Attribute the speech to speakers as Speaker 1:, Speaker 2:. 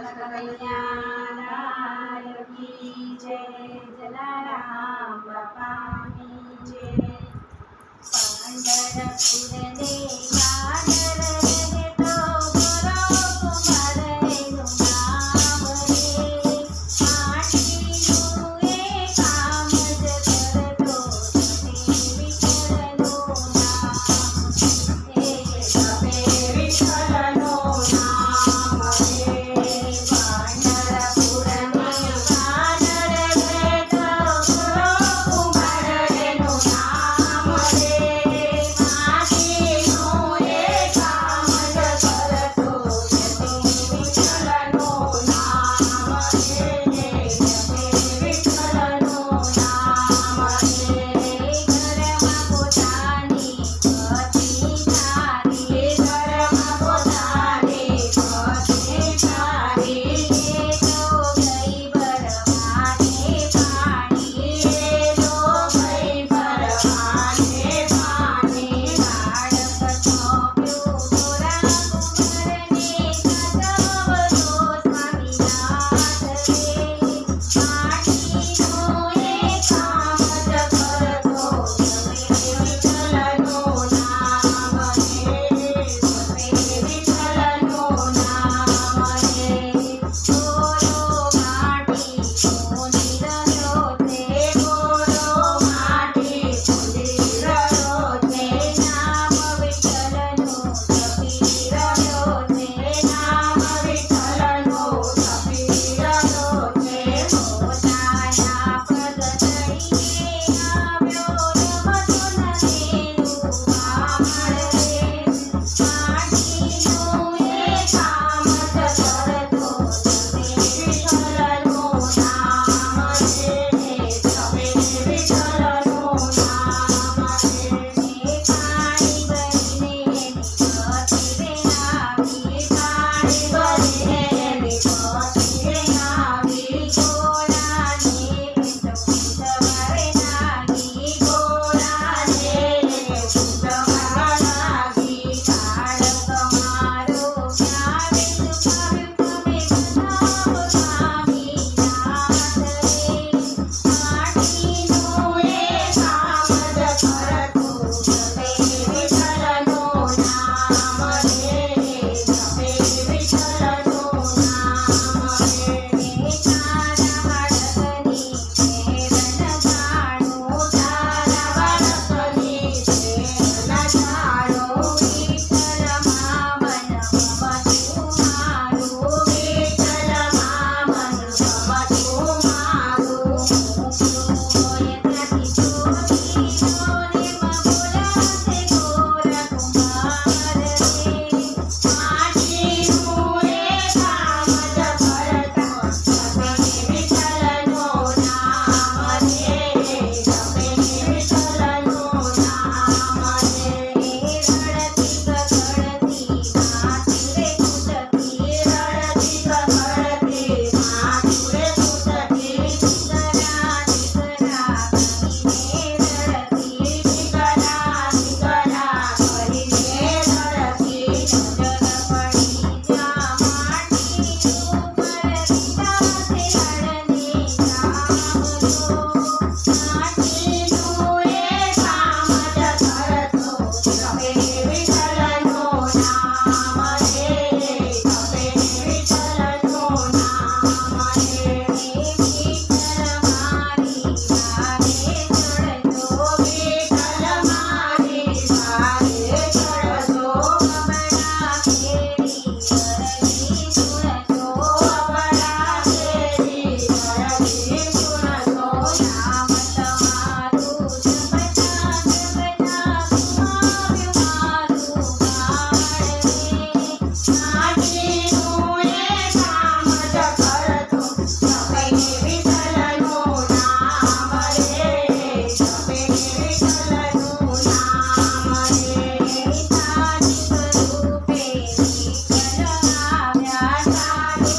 Speaker 1: કનૈયા કી જય, જલારામ બાપાની જય. પાંડરપુર ને યાદ રહે તો બોલો કુમાર એનું નામ રે. માટીનું એ કામ જ કરતો જપે વિઠ્ઠલનું નામ. એ જપે વિઠ્ઠલનું નામ રે. પાંડરપુર ને યાદ રહે તો બોલો કુમાર એનું નામ રે. માટીનું એ કામ જ કરતો જપે વિઠ્ઠલનું નામ રે. જપે વિઠ્ઠલનું નામ રે. ઘરમાં પોતાની પતિ તારી, ઘરમાં પોતાની પતિ તારી. એ તો ગઈ બરવાને પાણી, એ તો ગઈ બરવાને પાણી. બાળક સોંપ્યું ગોરા કુંવરને, સાચવજો સ્વામીનાથ રે. માટીનું એ કામ જ કરતો જપે વિઠ્ઠલનું નામ રે. જપે વિઠ્ઠલનું નામ રે. ગોરો માટી ખૂંદી રહ્યો તે, ગોરો માટી ખૂંદી રહ્યો તે. નામ વિઠ્ઠલનું જપી રહ્યો તે, નામ વિઠ્ઠલનું જપી રહ્યો તે. પોતાના પગથડીએ આવ્યો રમતો નદીનું વાળ રે. માટીનું એ કામ જ કરતો જપે વિઠ્ઠલનું નામ રે. જપે વિઠ્ઠલનું નામ રે. પાણી ભરીને એની પતિ રે આવી, પાણી ભરીને એની પતિ રે આવી. ગોરાને પૂછવારે લાગી, ગોરાને પૂછવા લાગી. બાળક મારો ક્યાં વેચવાયું તમે બતાવો સ્વામીનાથ રે. માટીનું એ કામ જ કરતો જપે વિઠ્ઠલનું નામ રે. જપે વિઠ્ઠલનું નામ રે. તારા બાળકની પ્રેરણા જાણો, તારા બાળકની પ્રેરણા જાણો. વિઠ્ઠલમાં મન ગમતું મારું, વિઠ્ઠલમાં મન ગમતું મારું. હોય ત્યાંથી ચોરી ચોરે બોલાશે ગોરા કુંભાર રે. માટીનું એ કામ જ કરતા જપે વિઠ્ઠલનું નામ રે. જપે વિઠ્ઠલનું નામ રે. રડતી ગગડતી માથું રે કૂટતી, રડતી ગગડતી માથું રે કૂટતી. દીકરા દીકરા કરીને રડતી, દીકરા દીકરા કરીને રડતી. નજર પડી જા માટીનું પર દીધા તે રડને જામજો. માટીનું એ કામ જ કરતો જપે વિઠ્ઠલનું નામ રે. જપે વિઠ્ઠલનું નામ રે. વિઠ્ઠલ મારી વારે ચડજો, વિઠ્ઠલ મારી વારે ચડજો. અબળા કેરી અરજી સુણજો, અબળા કેરી અરજી સુણજો. નામ તમારું જપતા જપતા ગુમાવ્યું મારું બાળ રે. માટીનું એ કામ જ કરતો જપે વિઠ્ઠલનું નામ રે. જપે વિઠ્ઠલનું નામ રે. તારી સ્વરૂપે વિઠ્ઠલ આવ્યા, તારી